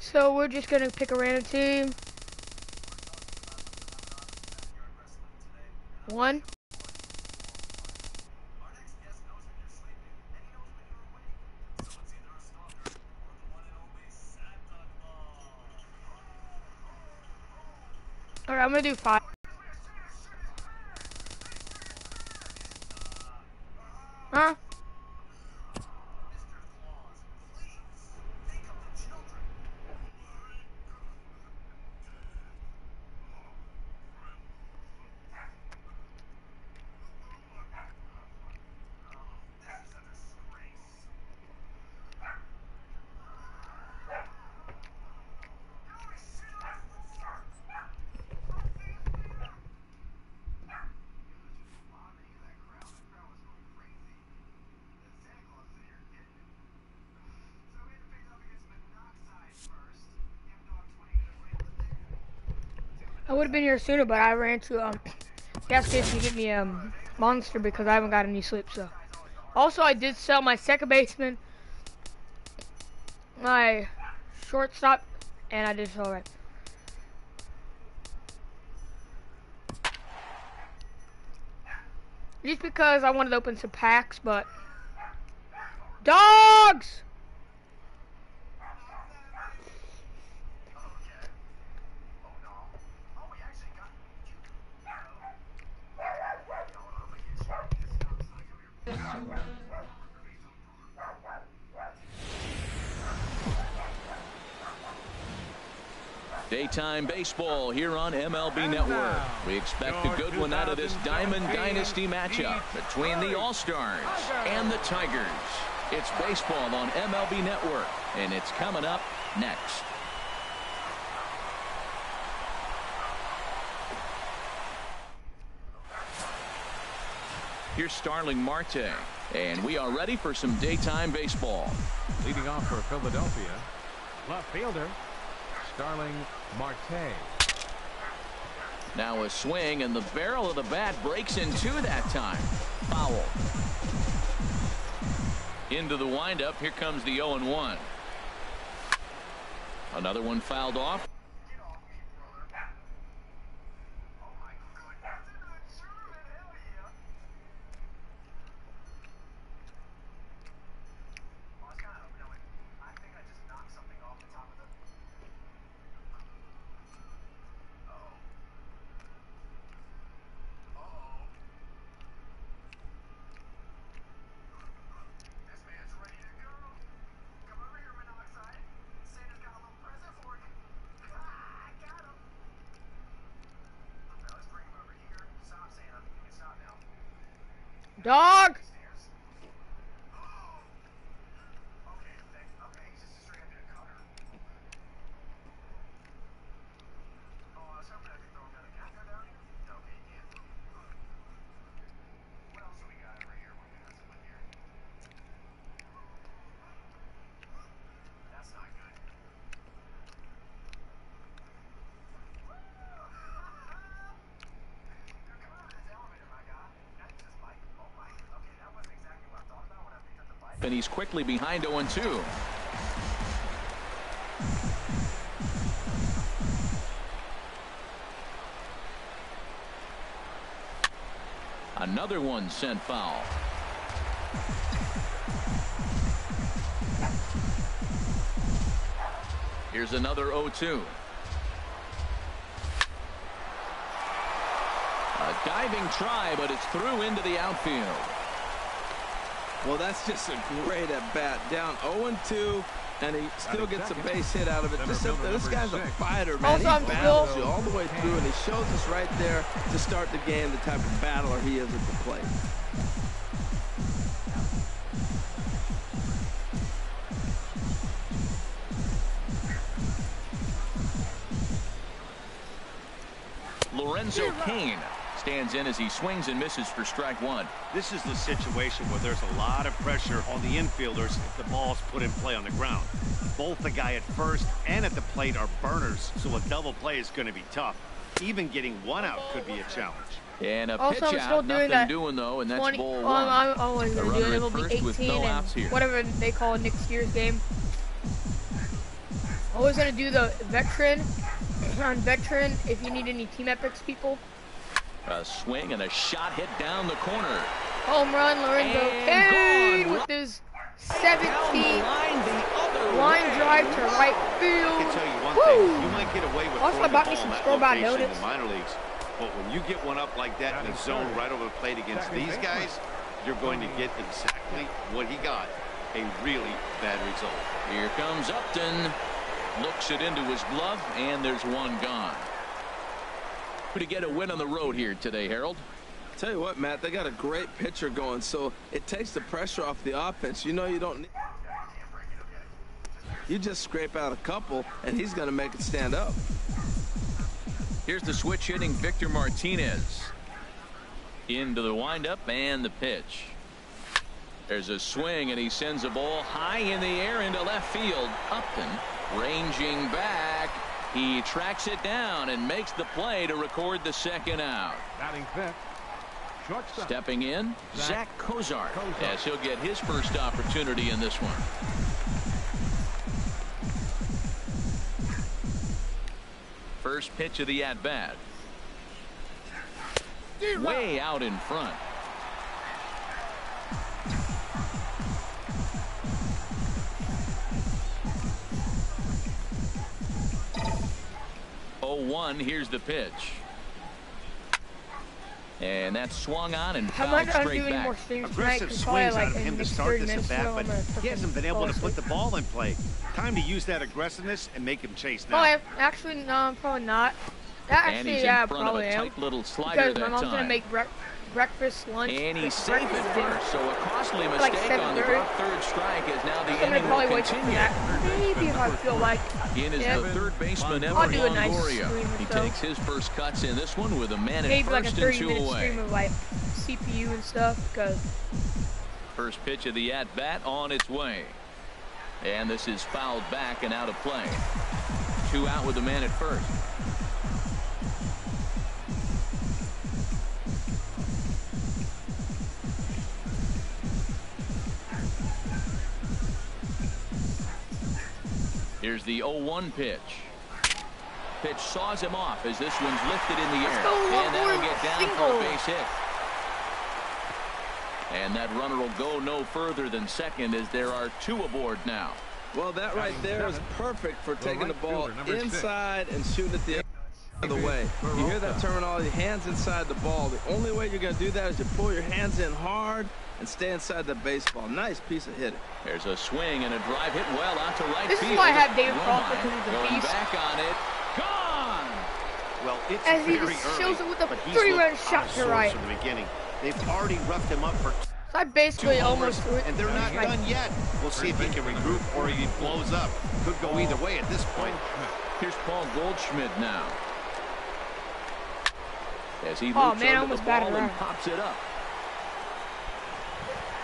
So we're just gonna pick a random team. One. Alright, I'm gonna do 5. Huh? I would have been here sooner, but I ran to gas station to get me a Monster because I haven't got any sleep. So, also I did sell my second baseman, my shortstop, and I did sell it. Just because I wanted to open some packs, but dogs. Daytime baseball here on MLB Network. We expect a good one out of this Diamond Dynasty matchup between the All-Stars and the Tigers. It's baseball on MLB Network, and it's coming up next. Here's Starling Marte, and we are ready for some daytime baseball. Leading off for Philadelphia, left fielder Starling Marte. Now a swing, and the barrel of the bat breaks in two that time. Foul. Into the windup. Here comes the 0-1. Another one fouled off. Dog! And he's quickly behind 0-2. Another one sent foul. Here's another 0-2. A diving try, but it's through into the outfield. Well, that's just a great at bat. Down 0-2, and he still gets a base hit out of it. Just this guy's a fighter, man. He battles you all the way through, and he shows us right there to start the game the type of battler he is at the plate. Lorenzo Cain stands in as he swings and misses for strike one. This is the situation where there's a lot of pressure on the infielders if the ball's put in play on the ground. Both the guy at first and at the plate are burners, so a double play is going to be tough. Even getting one out could be a challenge. And a Also, pitch I'm still out, doing nothing doing though, and that's 20, ball one. I'm always going to do it. It'll be 18 no and outs here. whatever they call next year's game. Always gonna do the veteran on veteran if you need any team epics, people. A swing and a shot hit down the corner. Home run, Lorenzo Cain with his 70 line drive to right field. I can tell you one thing, you might get away with Also, I bought me some scoreboard in notice. the minor leagues, but when you get one up like that in the zone right over the plate against these guys, you're going to get exactly what he got, a really bad result. Here comes Upton. Looks it into his glove, and there's one gone. To get a win on the road here today, Harold. Tell you what, Matt, they got a great pitcher going, so it takes the pressure off the offense. You know you don't need. You just scrape out a couple, and he's going to make it stand up. Here's the switch hitting Victor Martinez. Into the windup and the pitch. There's a swing, and he sends a ball high in the air into left field. Upton ranging back. He tracks it down and makes the play to record the second out. Batting fifth. Shortstop. Stepping in, Zach Cozart, as he'll get his first opportunity in this one. First pitch of the at-bat. Way out in front. Here's the pitch. And that's swung on and fouled straight back. Aggressive swings out of him to start this at bat, but he hasn't been able to put the ball in play. Time to use that aggressiveness and make him chase now. Oh, actually, no, probably not. Actually, yeah, probably am. Little slider because my mom's gonna make breakfast, lunch. And he saved it first, so a costly mistake on the third strike is now the inning will continue. Maybe if I feel like. In is the third baseman, Ever Longoria. He takes his first cuts in this one with a man at first and 2 away. Stream of like CPU and stuff, because. First pitch of the at-bat on its way. And this is fouled back and out of play. 2 out with the man at first. Here's the 0-1 pitch. Pitch saws him off as this one's lifted in the air. And that'll get down for a base hit. And that runner will go no further than second as there are 2 aboard now. Well, that right there is perfect for taking the ball inside and shooting it the other way. You hear that terminology, hands inside the ball. The only way you're going to do that is you pull your hands in hard and stay inside the baseball. Nice piece of hitting. There's a swing and a drive hit well out to right field. This is why I have David Crawford, because he's a going beast. Back on it. Gone! Well, it's as he very just shows it with a but he's 3-run shot to right. From the beginning. They've already roughed him up for So I basically almost threw it. And they're not done yet. We'll see if he can regroup or if he blows up. Could go either way at this point. Here's Paul Goldschmidt now. As he oh loops man, I under almost the ball batted and around. pops it up.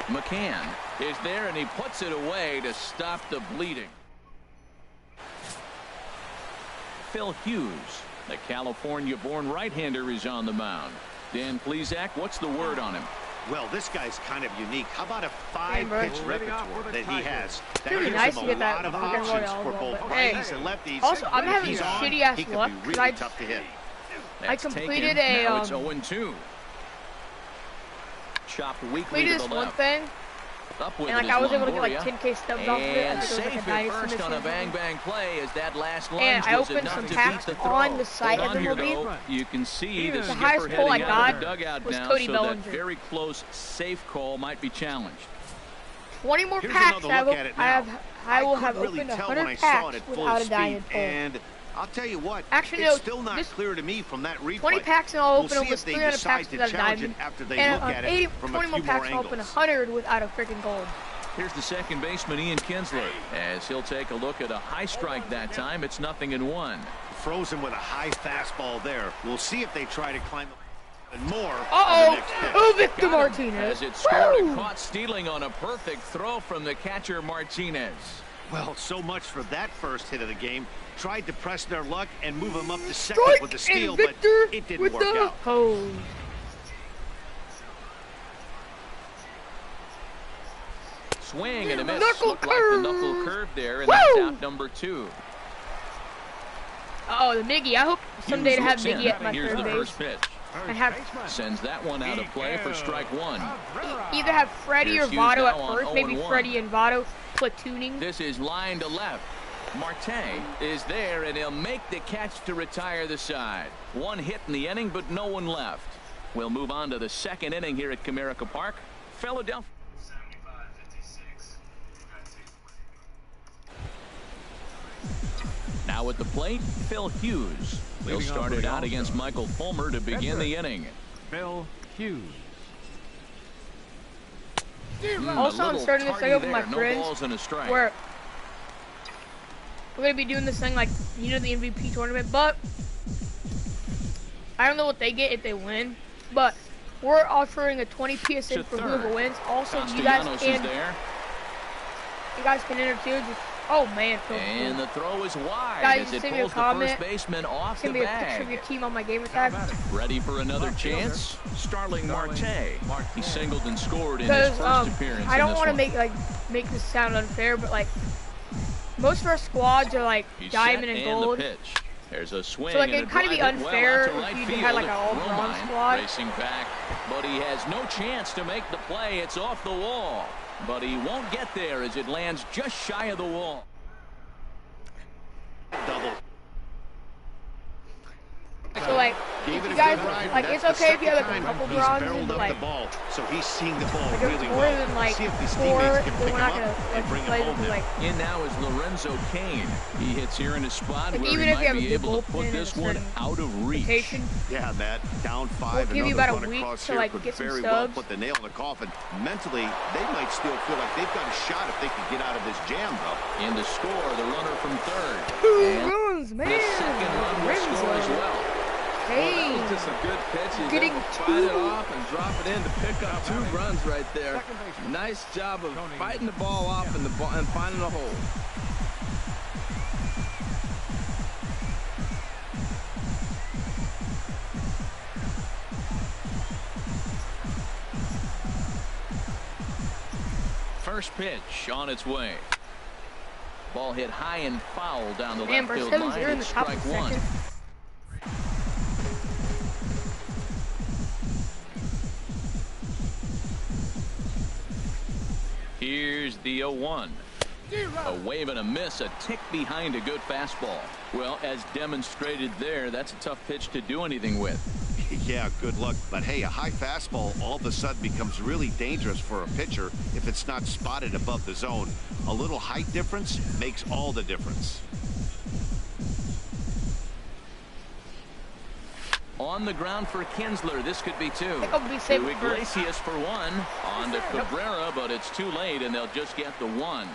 McCann is there and he puts it away to stop the bleeding. Phil Hughes, the California-born right-hander, is on the mound. Dan Plesac, what's the word on him? Well, this guy's kind of unique. How about a 5-pitch repertoire that he has? That Really gives nice him to a get that lot of fucking options Royale for ball, both but hey, righties and lefties. also, I'm If having he's on, shitty-ass he could luck, be 'cause really I tough to hit. That's completed taken. a, Now it's 0-2. Chopped weakly completed to this the one left. thing, Up with and like it I is was able to get like Longoria. 10K stubs off of it. And I think it was safe like a at 90 first on a submission. bang-bang play as that last lunge And I was opened enough some to packs beat the throw. on the site Hold of on the here, movie. though. You can see the The skipper highest pull I heading out of got the dugout was now, Cody so Bellinger. that very close safe call might be challenged. 20 more Here's packs. another look at it now. I will have couldn't really opened tell when I 100 saw it packs at full without a speed, diamond pull. and I'll tell you what, Actually, it's no, still not this clear to me from that replay. 20 packs and I'll We'll open see over if they 300 decide packs to without a challenge diamond. it after they And look at it 80, from 20 a more few more packs I'll open angles. 100 without a freaking gold. Here's the second baseman, Ian Kinsler, as he'll take a look at a high strike that time. It's 0-1. Frozen with a high fastball there. We'll see if they try to climb and more. Oh, Victor Martinez. As it scored and caught stealing on a perfect throw from the catcher Martinez. Well, so much for that first hit of the game. Tried to press their luck and move them up to second Strike with the steal, and but Victor it didn't with work the out. hose. Swing and a miss. Knuckle Looked like the curve. knuckle curve there, and Woo! that's out number 2. Oh, the Miggy. I hope someday to have Miggy at my Here's third the base. First pitch. And have Sends that one out of play for strike one. either have Freddie or Here's Hughes Votto at now on first. Maybe 0-1. Freddie and Votto platooning. This is line to left. Marte is there, and he'll make the catch to retire the side. One hit in the inning, but no one left. We'll move on to the second inning here at Comerica Park. Philadelphia. Now at the plate, Phil Hughes. He'll start it out against Michael Fulmer to begin the inning. Phil Hughes. Also, I'm starting this thing up with my friends, balls and a strike. where we're gonna be doing this thing like, you know, the MVP tournament, but I don't know what they get if they win, but we're offering a 20 PSN for whoever wins. Also, you guys can enter too. Just, oh man, and the throw is wide guys, as it send me a pulls the comment. first baseman off the Send me a picture of bag. your team on my gamer tag. Ready for another chance? Starling Marte. He singled and scored in his Because first appearance. I don't want to make this sound unfair, but like most of our squads are like diamond and gold. The pitch. There's a swing. So like and it'd kind of be unfair if you had like an all bronze squad. Racing back, but he has no chance to make the play. It's off the wall, but he won't get there as it lands just shy of the wall. Double. So like, if you guys, like it's okay if you have like a couple bronzes, but like, so he's seeing the ball like really if it's more well. than like See if these 4, teammates can then pick we're him not up gonna and like bring him play home them now. like. In now is Lorenzo Cain. He hits here in a spot Like where even he if you might have a be good able to bullpen put and this a one certain out of reach. rotation, Yeah, Matt, down 5. We'll give you Another about a run week across to, here like, could get some very well subs. put the nail in the coffin. Mentally, they might still feel like they've got a shot if they can get out of this jam, though. In to score, the runner from third. 2 runs, man. The second run will score as well. Hey, That was just a good pitch. He's getting able to fight it 2. off and drop it in to pick up 2 runs right there. Nice job of fighting the ball off and finding a hole. First pitch on its way. Ball hit high and foul down the man, left field Barcelona's line. here in the It's top strike of the one. second. Here's the 0-1. A wave and a miss, a tick behind a good fastball. Well, as demonstrated there, that's a tough pitch to do anything with. Yeah, good luck. But hey, a high fastball all of a sudden becomes really dangerous for a pitcher if it's not spotted above the zone. A little height difference makes all the difference. On the ground for Kinsler. This could be 2. I'll be safe To for Iglesias for 1. On to Cabrera, but it's too late, and they'll just get the 1.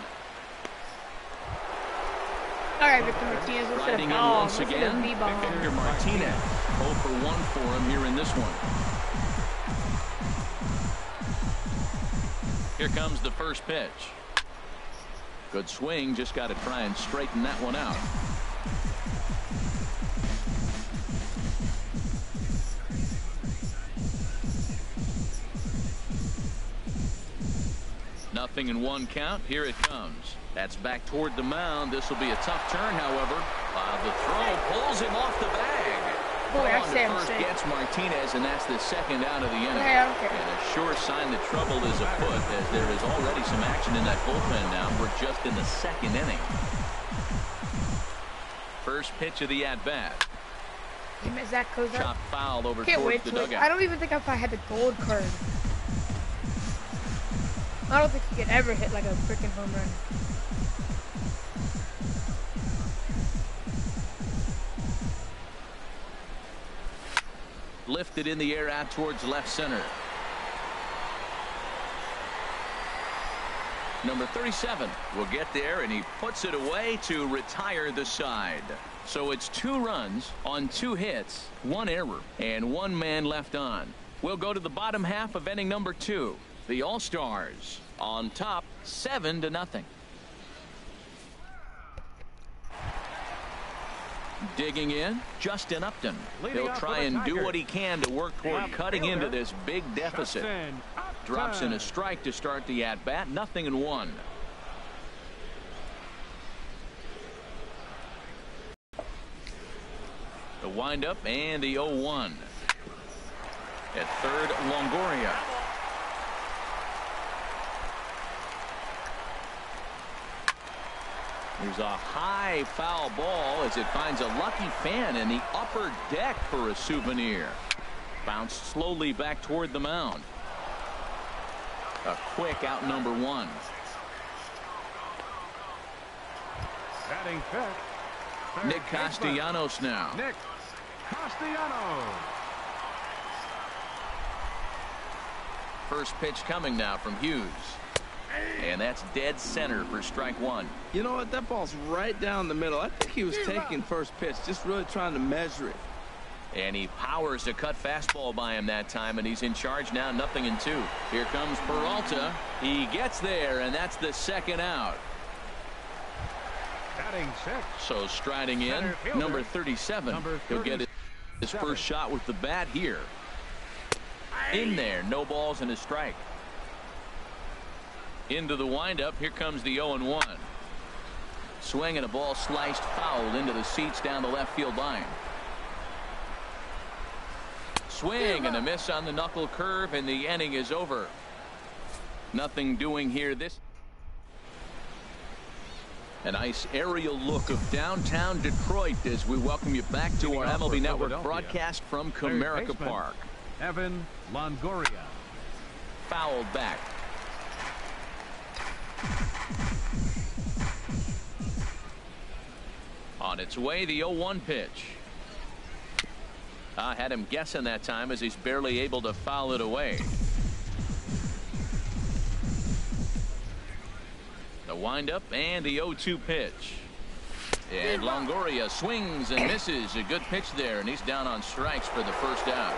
All right, Victor Martinez, let's hit Riding a in bomb. once Let's hit a again, B-bomb. Victor Martinez. 0 for 1 for him here in this one. Here comes the first pitch. Good swing, just got to try and straighten that one out. Nothing in 1 count. Here it comes. That's back toward the mound. This will be a tough turn, however. The throw pulls him off the bag. Boy, I On to say I'm first safe. gets Martinez, and that's the second out of the inning. Yeah, I don't care. And a sure sign that trouble is afoot, as there is already some action in that bullpen now. We're just in the second inning. First pitch of the at-bat. Damn it, Zach Kozak. Chop foul over Can't towards wait the till dugout. I don't even think if I had the gold card. I don't think you could ever hit like a freaking home run. Lifted in the air out towards left center. Number 37 will get there, and he puts it away to retire the side. So it's 2 runs on 2 hits, 1 error, and 1 man left on. We'll go to the bottom half of inning number 2. The All-Stars on top 7-0. Digging in, Justin Upton. He'll try and do what he can to work toward cutting into this big deficit. Drops in a strike to start the at-bat. 0-1. The windup and the 0-1. At third, Longoria. There's a high foul ball as it finds a lucky fan in the upper deck for a souvenir. Bounced slowly back toward the mound. A quick out number 1. Batting fifth. Nick Castellanos now. Nick Castellanos. First pitch coming now from Hughes. And that's dead center for strike 1. You know what? That ball's right down the middle. I think he was taking first pitch, just really trying to measure it. And he powers a cut fastball by him that time, and he's in charge now, 0-2. Here comes Peralta. He gets there, and that's the second out. Batting sixth. So striding in, number 37. He'll get his first shot with the bat here. In there, no balls and a strike. Into the windup. Here comes the 0-1. Swing and a ball sliced foul into the seats down the left field line. Swing and a miss on the knuckle curve, and the inning is over. Nothing doing here. This a nice aerial look of downtown Detroit as we welcome you back to our MLB Network broadcast from Comerica Park. Evan Longoria. Fouled back. On its way, the 0-1 pitch. I had him guessing that time as he's barely able to foul it away. The windup and the 0-2 pitch. And Longoria swings and misses. A good pitch there, and he's down on strikes for the first out.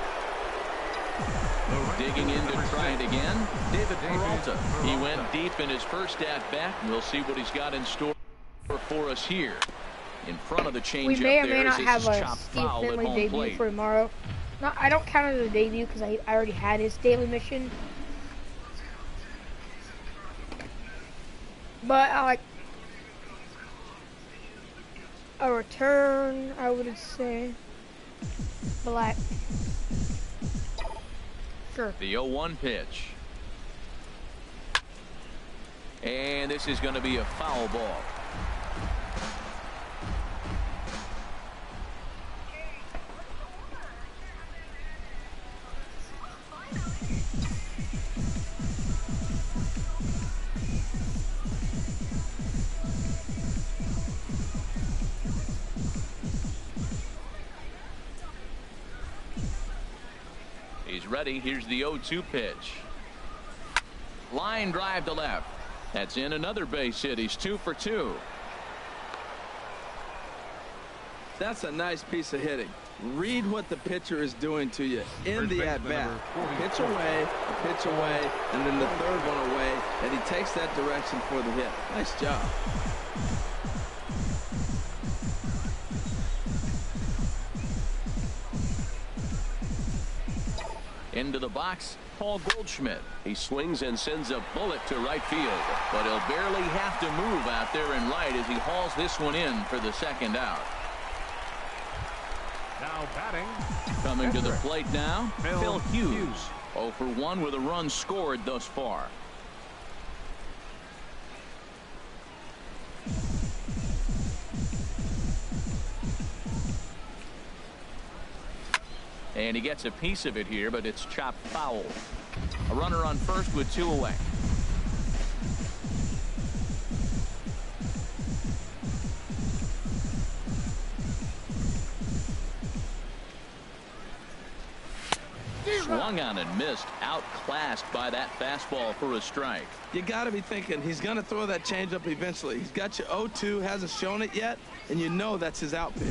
Digging in to try it again, David Peralta. He went deep in his first at-bat, and we'll see what he's got in store for us here. In front of the changeup, we may or may there not have a chopped Steve foul at Finley home debut plate. for tomorrow. No, I don't count it as a debut because I already had his daily mission. But I like a return, I would say. Black. Sure. The 0-1 pitch. And this is going to be a foul ball. He's ready. Here's the 0-2 pitch. Line drive to left. That's in another base hit. He's 2 for 2. That's a nice piece of hitting. Read what the pitcher is doing to you in the at-bat. Pitch away, and then the third one away, and he takes that direction for the hit. Nice job. Into the box, Paul Goldschmidt. He swings and sends a bullet to right field, but he'll barely have to move out there in right as he hauls this one in for the second out. Now batting. Coming to the plate now, Phil Hughes. 0 for 1 with a run scored thus far. And he gets a piece of it here, but it's chopped foul. A runner on first with 2 away. Swung on and missed, outclassed by that fastball for a strike. You got to be thinking he's going to throw that changeup eventually. He's got you 0-2, hasn't shown it yet, and you know that's his out pitch.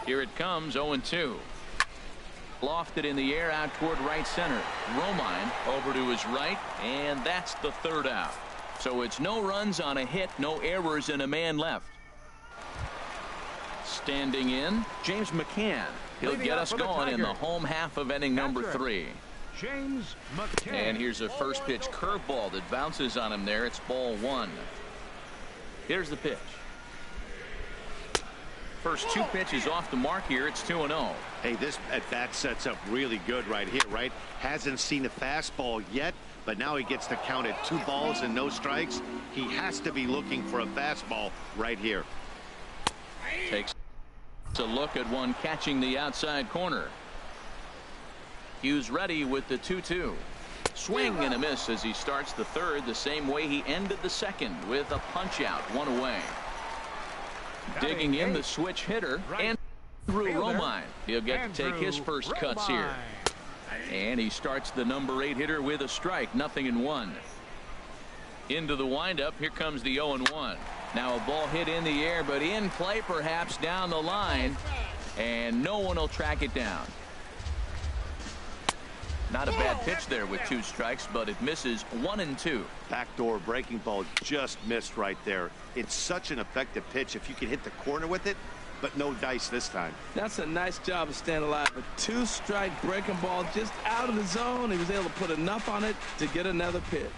Here it comes, 0-2. Lofted in the air out toward right center. Romine over to his right, and that's the third out. So it's no runs on a hit, no errors, and a man left. Standing in, James McCann. He'll get us going in the home half of inning number 3. James McCann. And here's a first pitch curveball that bounces on him there. It's ball 1. Here's the pitch. First 2 pitches off the mark here. It's 2-0. Hey, this at bat sets up really good right here, right? Hasn't seen a fastball yet, but now he gets to count at 2 balls and no strikes. He has to be looking for a fastball right here. Takes a look at one catching the outside corner. Hughes ready with the 2-2. Swing and a miss as he starts the third the same way he ended the second with a punch out, 1 away. Digging in the switch hitter, Andrew Romine. He'll get to take his first cuts here. And he starts the number 8 hitter with a strike, 0-1. Into the windup. Here comes the 0-1. Now a ball hit in the air, but in play perhaps down the line. And no one will track it down. Not a bad pitch there with 2 strikes, but it misses 1-2. Backdoor breaking ball just missed right there. It's such an effective pitch if you can hit the corner with it, but no dice this time. That's a nice job of staying alive. A 2-strike breaking ball just out of the zone. He was able to put enough on it to get another pitch.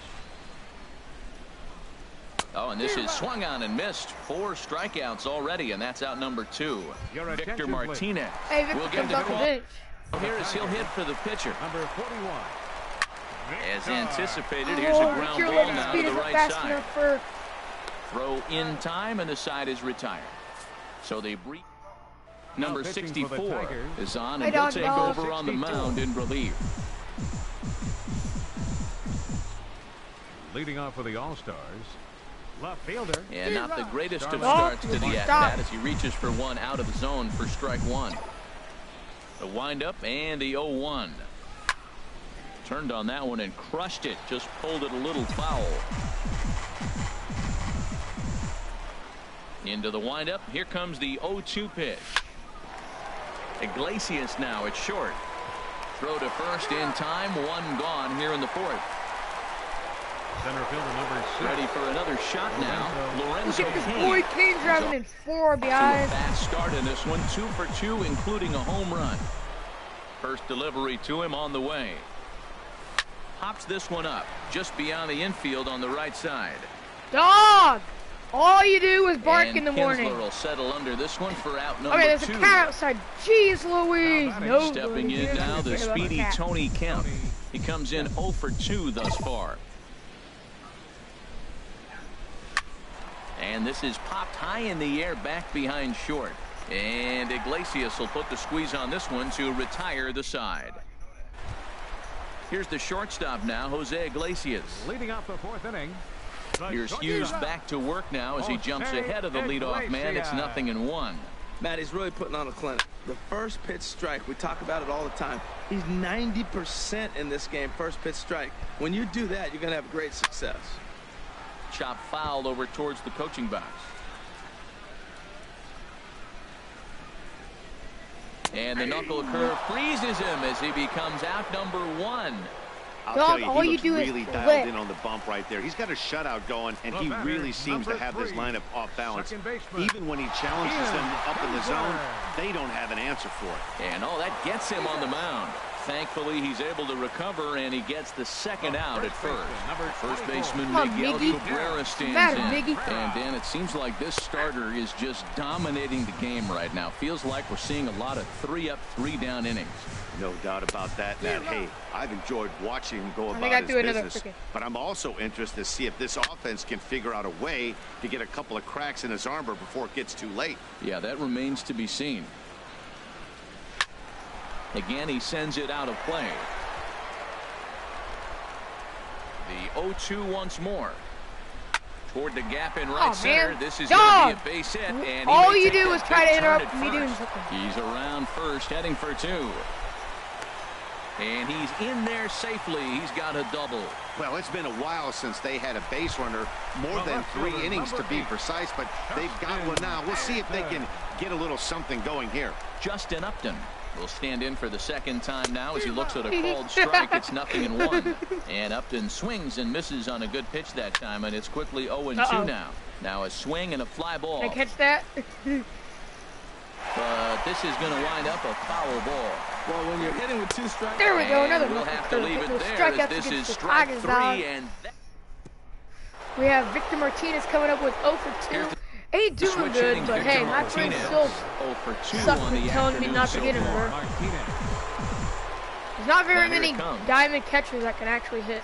Oh, and this is swung on and missed. 4 strikeouts already, and that's out number 2. Victor Martinez. Hey, Victor will get comes the off the call. bench. Here is he'll hit for the pitcher. Number 41. As anticipated, here's a ground ball now to the right side. For... Throw in time, and the side is retired. So they break. Number 64 is on, and he'll take over on the mound in relief. Leading off for the All-Stars, left fielder. And not the greatest of starts to the at-bat as he reaches for one out of the zone for strike 1. The windup and the 0-1. Turned on that one and crushed it. Just pulled it a little foul. Into the windup. Here comes the 0-2 pitch. Iglesias now at short. Throw to first in time. 1 gone here in the 4th. Center fielder number 6. Ready for another shot now. Lorenzo Cain. Boy, Cain driving in 4 behind. Fast start in this one. 2 for 2, including a home run. First delivery to him on the way. Pops this one up just beyond the infield on the right side. Dog! All you do is bark in the morning. Kinsler will settle under this one for out number 2. Okay, there's a cat outside. Jeez Louise. No. Stepping in now, the speedy Tony Kemp. He comes in 0 for 2 thus far. And this is popped high in the air back behind short. And Iglesias will put the squeeze on this one to retire the side. Here's the shortstop now, Jose Iglesias. Leading off the 4th inning. Here's Hughes back to work now as he jumps ahead of the leadoff man. It's 0-1. Matt, he's really putting on a clinic. The first pitch strike, we talk about it all the time. He's 90% in this game, first pitch strike. When you do that, you're going to have great success. Chop foul over towards the coaching box. And the knuckle curve freezes him as he becomes out number 1. I'll tell you, he looks really dialed in on the bump right there. He's got a shutout going, and he really seems to have this lineup off balance. Even when he challenges them up in the zone, they don't have an answer for it. And that gets him on the mound. Thankfully, he's able to recover, and he gets the second out at first. First baseman Miguel Cabrera stands in. And, Dan, it seems like this starter is just dominating the game right now. Feels like we're seeing a lot of 3-up, 3-down innings. No doubt about that, Matt. Hey, I've enjoyed watching him go about his business, but I'm also interested to see if this offense can figure out a way to get a couple of cracks in his armor before it gets too late. Yeah, that remains to be seen. Again, he sends it out of play. The 0-2 once more. Toward the gap in right center. Man. This is going to be a base hit. And all you do is try to interrupt me doing something. He's around first, heading for 2. And he's in there safely. He's got a double. Well, it's been a while since they had a base runner, more than 3 innings to be precise, but they've got one now. We'll see if they can get a little something going here. Justin Upton will stand in for the second time now as he looks at a called strike. It's 0-1. And Upton swings and misses on a good pitch that time, and it's quickly 0-2 now. Now a swing and a fly ball. Can I catch that? But this is going to wind up a foul ball. Well, when you're hitting with 2 strikes, there we go. Another we'll have to leave it there. strikeout This is the strike Tigers 3, and we have Victor Martinez coming up with 0 for 2. Ain't doing good, but hey, my friend still 0 for 2 sucks on for the telling me not to get him, bro. There's not very many diamond catchers that can actually hit.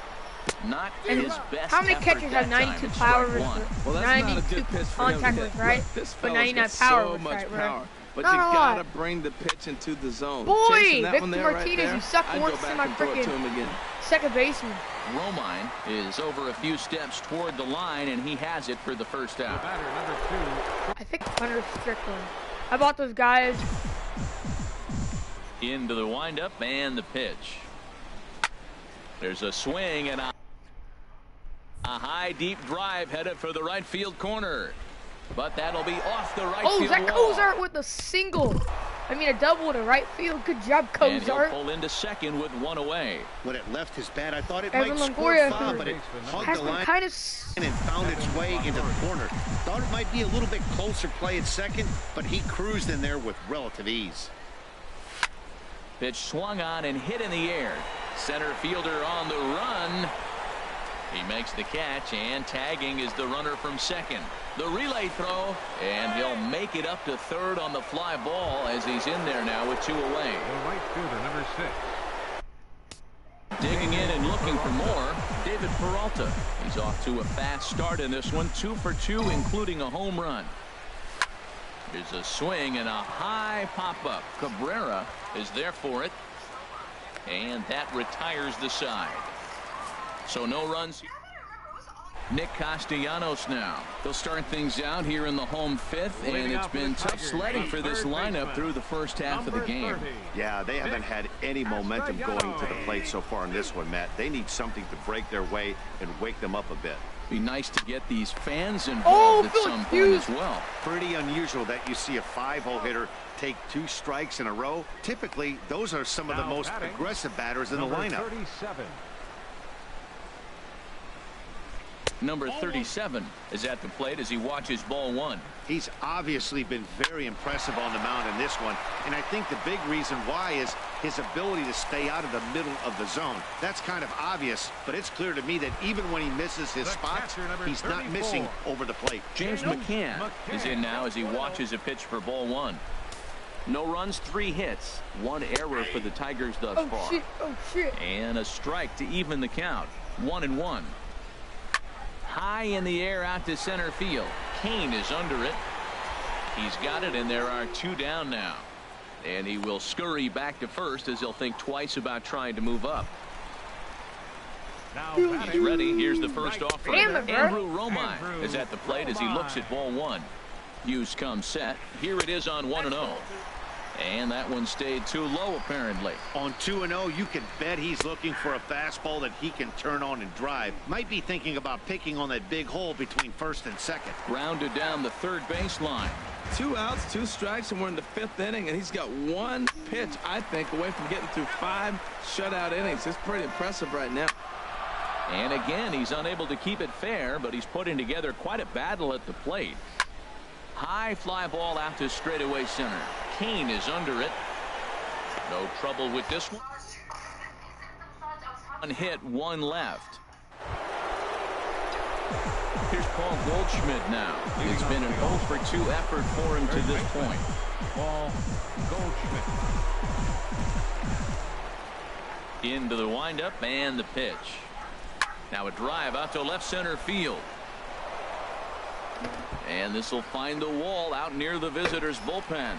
Not his best. How many catchers have 92 power versus 92 contact with, right? But 99 power with, right, bro? But you gotta bring the pitch into the zone. Boy, Victor Martinez, you suck worse than my freaking second baseman. Romine is over a few steps toward the line, and he has it for the first out. I think Hunter Strickland. How about those guys? Into the windup and the pitch. There's a swing and a high deep drive headed for the right field corner. But that'll be off the right field Zach wall. Cozart with a single. I mean, a double to right field. Good job, Cozart. And he'll pull into second with 1 away. When it left his bat, I thought it Evan might Longoria score foul, but it hugged the line kind of and found its way into the corner. Thought it might be a little bit closer play at second, but he cruised in there with relative ease. Pitch swung on and hit in the air. Center fielder on the run. He makes the catch, and tagging is the runner from second. The relay throw, and he'll make it up to third on the fly ball as he's in there now with 2 away. The right fielder, number 6. Digging in and looking for more, David Peralta. He's off to a fast start in this one, 2 for 2, including a home run. Here's a swing and a high pop-up. Cabrera is there for it, and that retires the side. So no runs. Nick Castellanos now. He'll start things out here in the home 5th, and it's been tough sledding for this lineup through the first half of the game. Yeah, they haven't had any momentum going to the plate so far in this one, Matt. They need something to break their way and wake them up a bit. Be nice to get these fans involved at some point as well. Pretty unusual that you see a 5-hole hitter take 2 strikes in a row. Typically, those are some of the most aggressive batters in the lineup. 37. Number 37 is at the plate as he watches ball 1. He's obviously been very impressive on the mound in this one, and I think the big reason why is his ability to stay out of the middle of the zone. That's kind of obvious, but it's clear to me that even when he misses his spots, he's not missing over the plate. James McCann is in now as he watches a pitch for ball 1. No runs, 3 hits, 1 error for the Tigers thus far. Oh shit. And a strike to even the count. 1-1. High in the air out to center field. Kane is under it. He's got it, and there are 2 down now. And he will scurry back to first as he'll think twice about trying to move up. Now he's ready. Here's the first offer. Andrew Romine Andrew is at the plate as he looks at ball 1. Hughes comes set. Here it is on 1-0. And that one stayed too low, apparently. On 2-0, you can bet he's looking for a fastball that he can turn on and drive. Might be thinking about picking on that big hole between first and second. Grounded down the third baseline. 2 outs, 2 strikes, and we're in the 5th inning, and he's got 1 pitch, I think, away from getting through 5 shutout innings. It's pretty impressive right now. And again, he's unable to keep it fair, but he's putting together quite a battle at the plate. High fly ball out to straightaway center. Kane is under it. No trouble with this one. 1 hit, 1 left. Here's Paul Goldschmidt now. It's been an 0 for 2 effort for him to this point. Paul Goldschmidt. Into the windup and the pitch. Now a drive out to left center field. And this will find the wall out near the visitors' bullpen.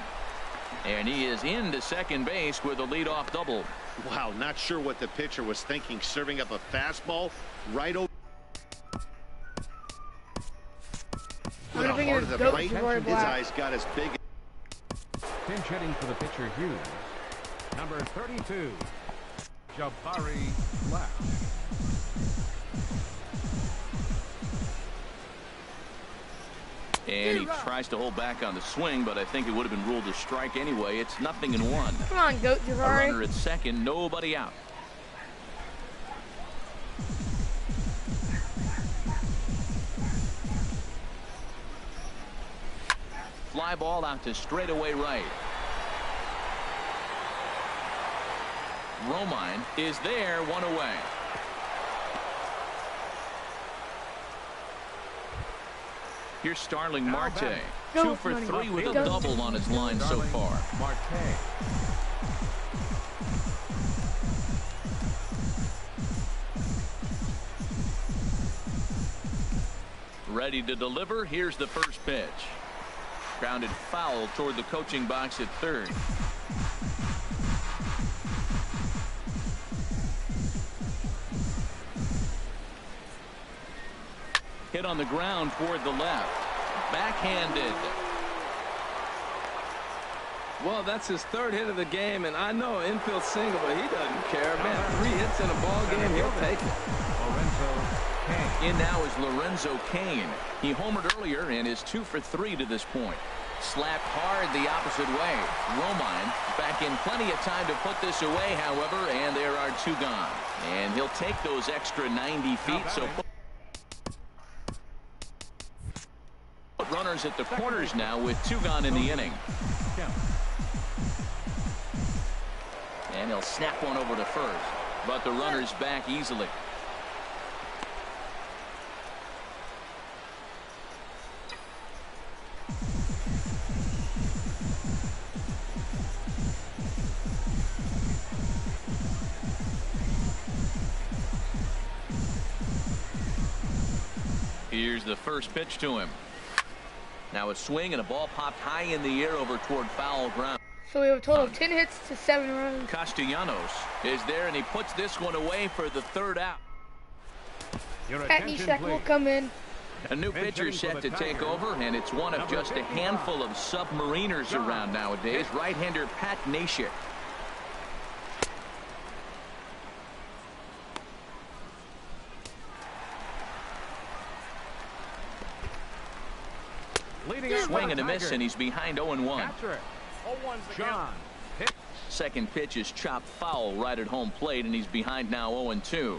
And he is into second base with a leadoff double. Wow, not sure what the pitcher was thinking, serving up a fastball right over the heart of the plate. His eyes got as big. Pinch hitting for the pitcher Hughes. Number 32, Jabari Flash. And he tries to hold back on the swing, but I think it would have been ruled a strike anyway. It's 0-1. Come on, Goat Jabari. A runner at second, nobody out. Fly ball out to straightaway right. Romine is there, one away. Here's Starling Marte. 2 for 3 with a double on his line so far. Marte. Ready to deliver. Here's the first pitch. Grounded foul toward the coaching box at third. Hit on the ground toward the left. Backhanded. Well, that's his third hit of the game, and I know infield single, but he doesn't care. Man, 3 hits in a ball game, he'll take it. Lorenzo Cain. In now is Lorenzo Cain. He homered earlier and is 2 for 3 to this point. Slapped hard the opposite way. Romine back in plenty of time to put this away, however, and there are 2 gone. And he'll take those extra 90 feet, so put runners at the corners now with 2 gone in the inning. And he'll snap one over to first, but the runner's back easily. Here's the first pitch to him. Now a swing and a ball popped high in the air over toward foul ground. So we have a total of 10 hits to 7 runs. Castellanos is there, and he puts this one away for the 3rd out. Pat Neshek will come in. A new pitcher set to take over, and it's one of just a handful of submariners around nowadays. Right-hander Pat Neshek. Swing and a miss, and he's behind 0-1. John. Second pitch is chopped foul right at home plate, and he's behind now 0-2.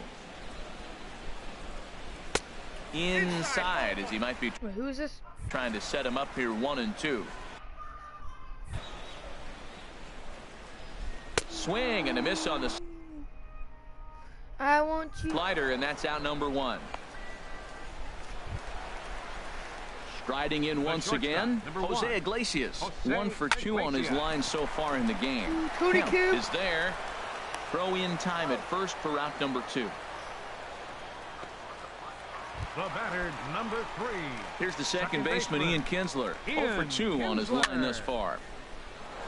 Inside, as he might be Wait, who is this? trying to set him up here 1-2. Swing and a miss on the I want you. slider, and that's out number 1. Striding in once again, Jose Iglesias. 1 for 2 on his line so far in the game. Kemp is there. Throw in time at first for out number 2. The batter, number 3. Here's the second baseman, Ian Kinsler. 0 for 2 on his line thus far.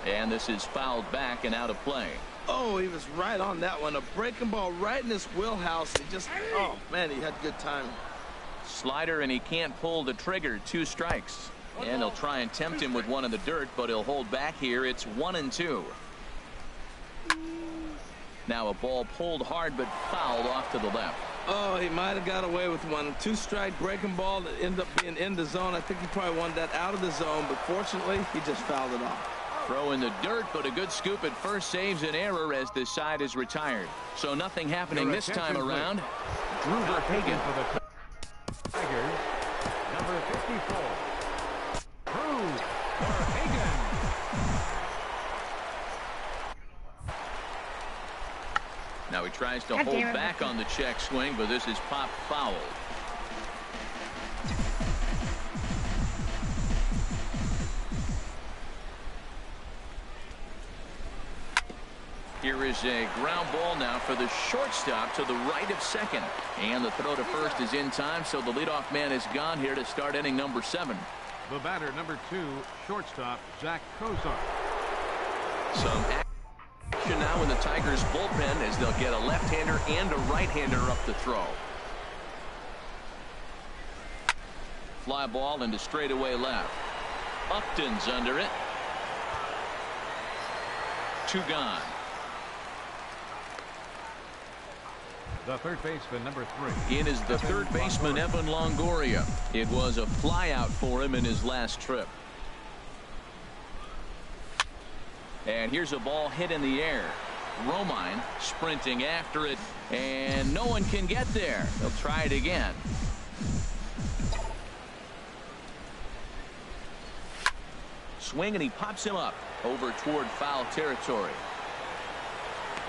And this is fouled back and out of play. Oh, he was right on that one. A breaking ball right in his wheelhouse. He just, oh, man, he had good timing. Slider, and he can't pull the trigger. 2 strikes. And he'll try and tempt him with one in the dirt, but he'll hold back here. It's 1-2. Now a ball pulled hard but fouled off to the left. Oh, he might have got away with one. 2-strike breaking ball that ended up being in the zone. I think he probably wanted that out of the zone, but fortunately, he just fouled it off. Throw in the dirt, but a good scoop at first saves an error as this side is retired. So nothing happening this time around. Drew Verhagen. Tigers, number 54. Drew Verhagen. Now he tries to hold back on the check swing, but this is popped foul. Here is a ground ball now for the shortstop to the right of second. And the throw to first is in time, so the leadoff man is gone here to start inning number 7. The batter, number 2, shortstop, Zach Cozart. Some action now in the Tigers bullpen as they'll get a left-hander and a right-hander up the throw. Fly ball into straightaway left. Upton's under it. 2 gone. The third baseman, number 3. In is the third baseman, Evan Longoria. It was a flyout for him in his last trip. And here's a ball hit in the air. Romine sprinting after it, and no one can get there. They'll try it again. Swing, and he pops him up over toward foul territory.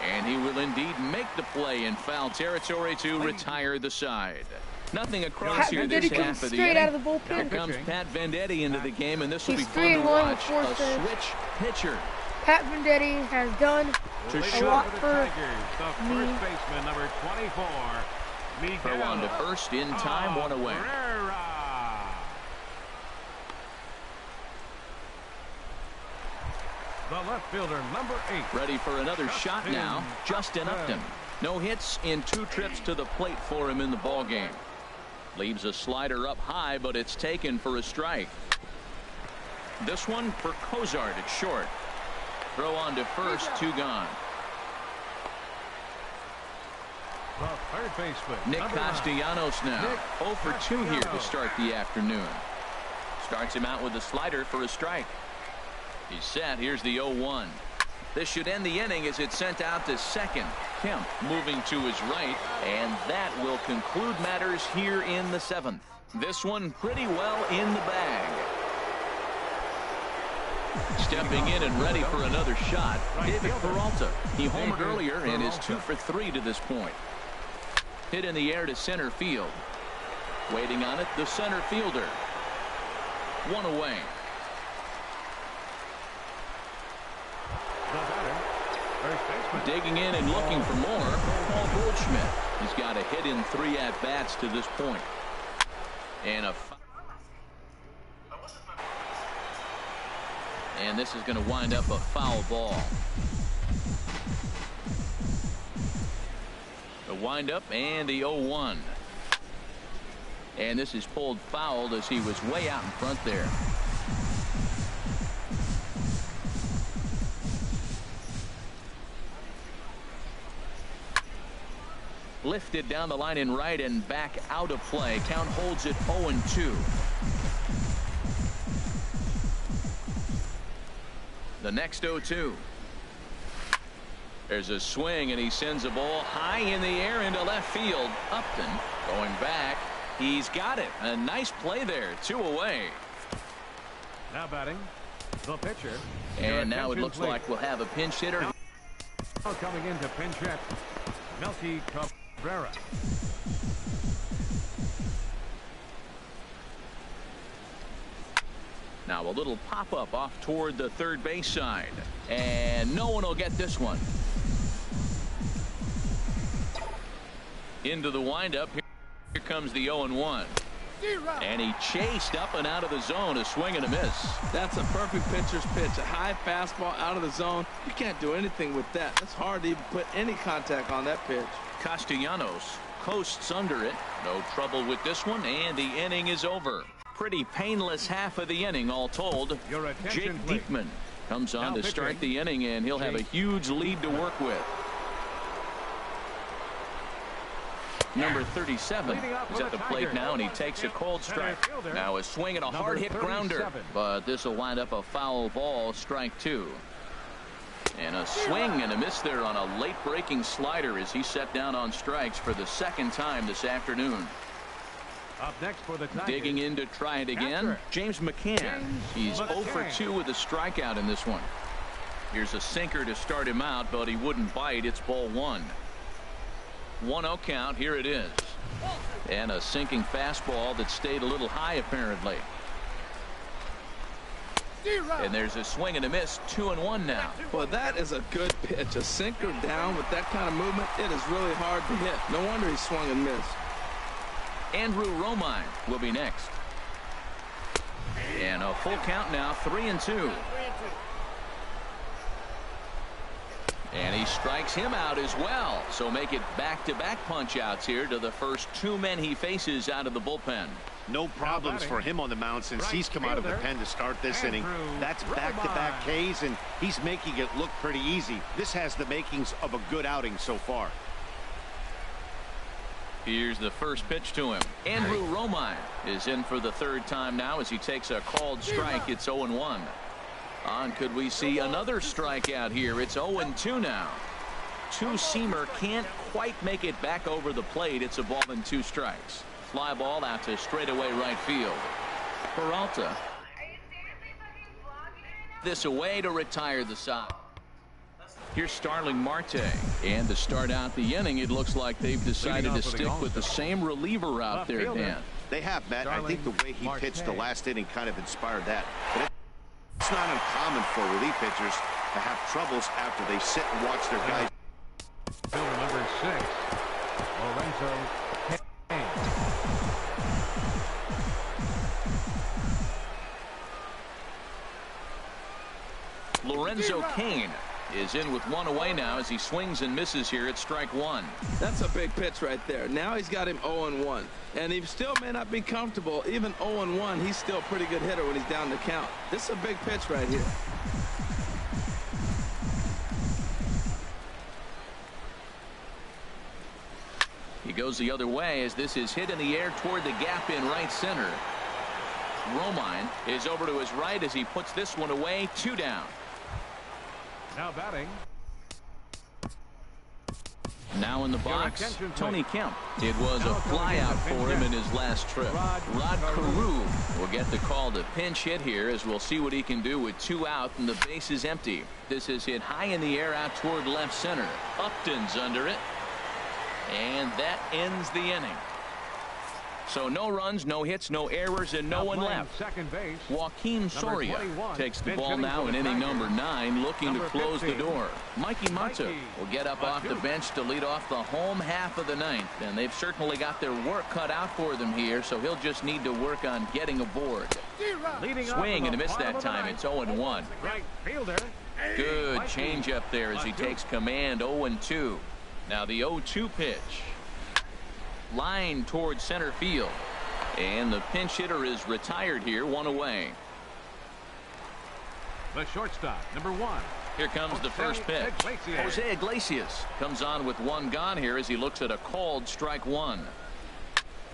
And he will indeed make the play in foul territory to retire the side. Nothing across here this half of the inning. Out of the bullpen. Here comes Pat Venditti into the game, and this will be He's fun to 3-1 watch. with A 4 saves. switch pitcher. Pat Venditti has done To a short. lot The for Tigers, the me. first baseman, number 24, Throw on to first in time, one away. Cabrera. The left fielder, number 8. Ready for another shot now. Justin Upton. No hits in 2 trips to the plate for him in the ball game. Leaves a slider up high, but it's taken for a strike. This one for Cozart at short. Throw on to first, 2 gone. The third baseman, Nick number 9. Castellanos now. Nick 0 for 2 here to Castellanos. start the afternoon. Starts him out with a slider for a strike. He's set. Here's the 0-1. This should end the inning as it's sent out to second. Kemp moving to his right, and that will conclude matters here in the 7th. This one pretty well in the bag. Stepping in and ready for another shot, David Peralta. He homered earlier and is 2 for 3 to this point. Hit in the air to center field. Waiting on it, the center fielder. 1 away. The batter, first baseman. Digging in and looking for more, Paul Goldschmidt. He's got a hit in 3 at-bats to this point. And this is going to wind up a foul ball. The windup and the 0-1. And this is pulled foul as he was way out in front there. Lifted down the line in right and back out of play. Count holds it 0-2. The next 0-2. There's a swing and he sends a ball high in the air into left field. Upton going back. He's got it. A nice play there. 2 away. Now batting, the pitcher. And now it looks like we'll have a pinch hitter. Now coming in to pinch hit, Melky Cabrera. Now a little pop-up off toward the third base side. And no one will get this one. Into the windup. Here comes the 0-1. And he chased up and out of the zone. A swing and a miss. That's a perfect pitcher's pitch. A high fastball out of the zone. You can't do anything with that. It's hard to even put any contact on that pitch. Castellanos coasts under it. No trouble with this one, and the inning is over. Pretty painless half of the inning all told. Your attention, Jake please. Diekman comes on Now to start pitching, the inning, and he'll have a huge lead to work with. Number 37 is at the plate now, and he takes a cold strike. Now a swing and a hard hit grounder, but this will wind up a foul ball, strike 2. And a swing and a miss there on a late breaking slider as he set down on strikes for the 2nd time this afternoon. Up next for the Tigers. Digging in to try it again, James McCann. He's 0 for 2 with a strikeout in this one. Here's a sinker to start him out, but he wouldn't bite. It's ball 1. 1-0 count. Here it is. And a sinking fastball that stayed a little high apparently. And there's a swing and a miss. 2-1 now. Well, that is a good pitch. A sinker down with that kind of movement. It is really hard to hit. No wonder he swung and missed. Andrew Romine will be next. And a full count now. 3-2. And he strikes him out as well. So make it back-to-back punch-outs here to the first 2 men he faces out of the bullpen. No problems for him on the mound since he's come out of the pen to start this inning. That's back-to-back Ks, and he's making it look pretty easy. This has the makings of a good outing so far. Here's the first pitch to him. Andrew Romine is in for the 3rd time now as he takes a called strike. It's 0-1. On could we see another strikeout here? It's 0-2 now. Two-seamer can't quite make it back over the plate. It's a ball and 2 strikes. Fly ball out to straightaway right field. Peralta. This away to retire the side. Here's Starling Marte. And to start out the inning, it looks like they've decided to stick with the same reliever out there, Dan. They have, Matt. I think the way he pitched the last inning kind of inspired that. But it's not uncommon for relief pitchers to have troubles after they sit and watch their guys. Fielder number 6, Lorenzo Cain. Lorenzo Cain is in with one away now as he swings and misses here at strike one. That's a big pitch right there. Now he's got him 0-1. And he still may not be comfortable. Even 0-1, he's still a pretty good hitter when he's down the count. This is a big pitch right here. He goes the other way as this is hit in the air toward the gap in right center. Romine is over to his right as he puts this one away. 2 down. Now batting. Now in the box, Tony Kemp. It was a flyout for him in his last trip. Rod Carew will get the call to pinch hit here as we'll see what he can do with 2 out and the base is empty. This is hit high in the air out toward left center. Upton's under it. And that ends the inning. So no runs, no hits, no errors, and no one left. Second base. Joaquin Soria takes the ball now in inning number 9, looking to close the door. Mikey Munter will get up off the bench to lead off the home half of the 9th. And they've certainly got their work cut out for them here, so he'll just need to work on getting aboard. Swing and a miss that time. It's 0-1. Right fielder. Good changeup there as he takes command. 0-2. Now the 0-2 pitch. Line towards center field. And the pinch hitter is retired here, 1 away. The shortstop, number 1. Here comes the first pitch. Jose Iglesias comes on with 1 gone here as he looks at a called strike 1.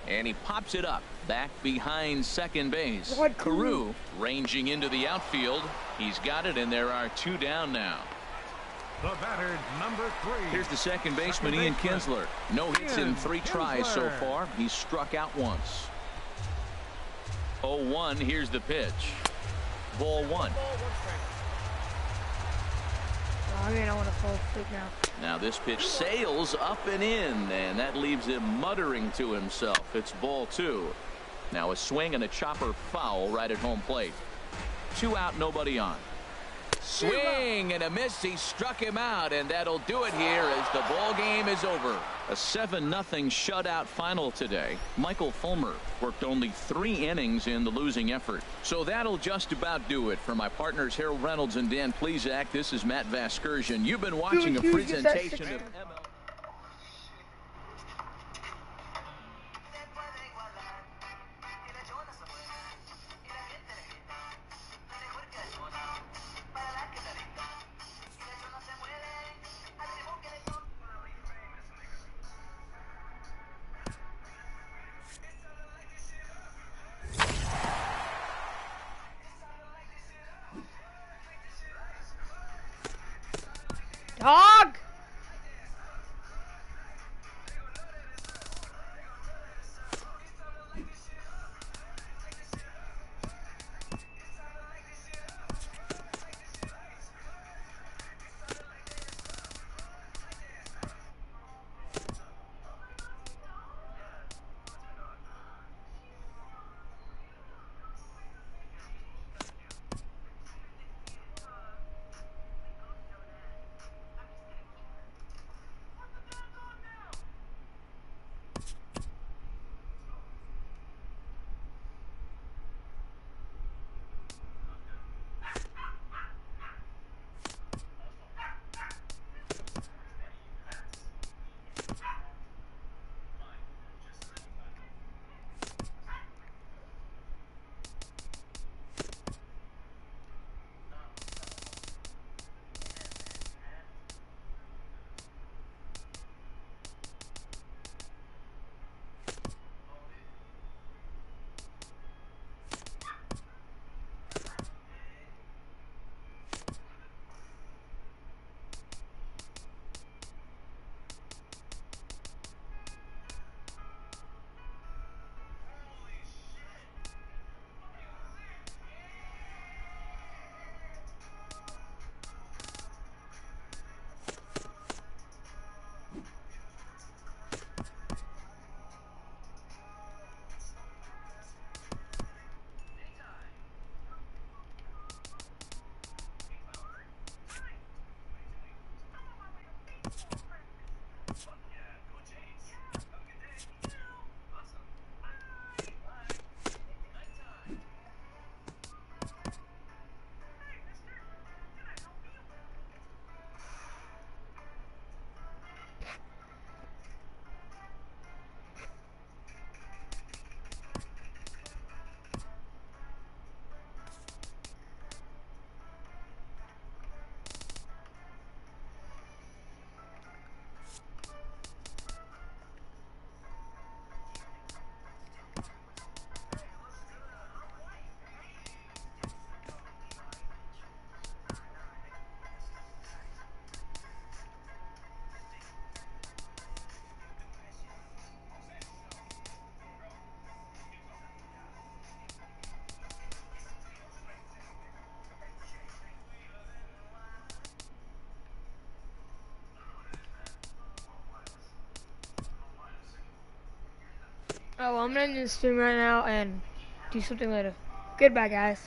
And he pops it up back behind second base. Carew ranging into the outfield. He's got it, and there are 2 down now. The batter, number 3. Here's the second baseman, Ian Kinsler. No hits in 3 tries so far. He's struck out once. 0-1. Here's the pitch. Ball 1. I mean, I want to fall asleep now. Now this pitch sails up and in, and that leaves him muttering to himself. It's ball 2. Now a swing and a chopper foul right at home plate. 2 out, nobody on. Swing and a miss. He struck him out, and that'll do it here as the ball game is over. A 7-0 shutout final today. Michael Fulmer worked only 3 innings in the losing effort. So that'll just about do it. For my partners Harold Reynolds and Dan Plesac, this is Matt Vasgersian. You've been watching a presentation of MLB. Dog! Oh, well, I'm gonna end this stream right now and do something later. Goodbye, guys.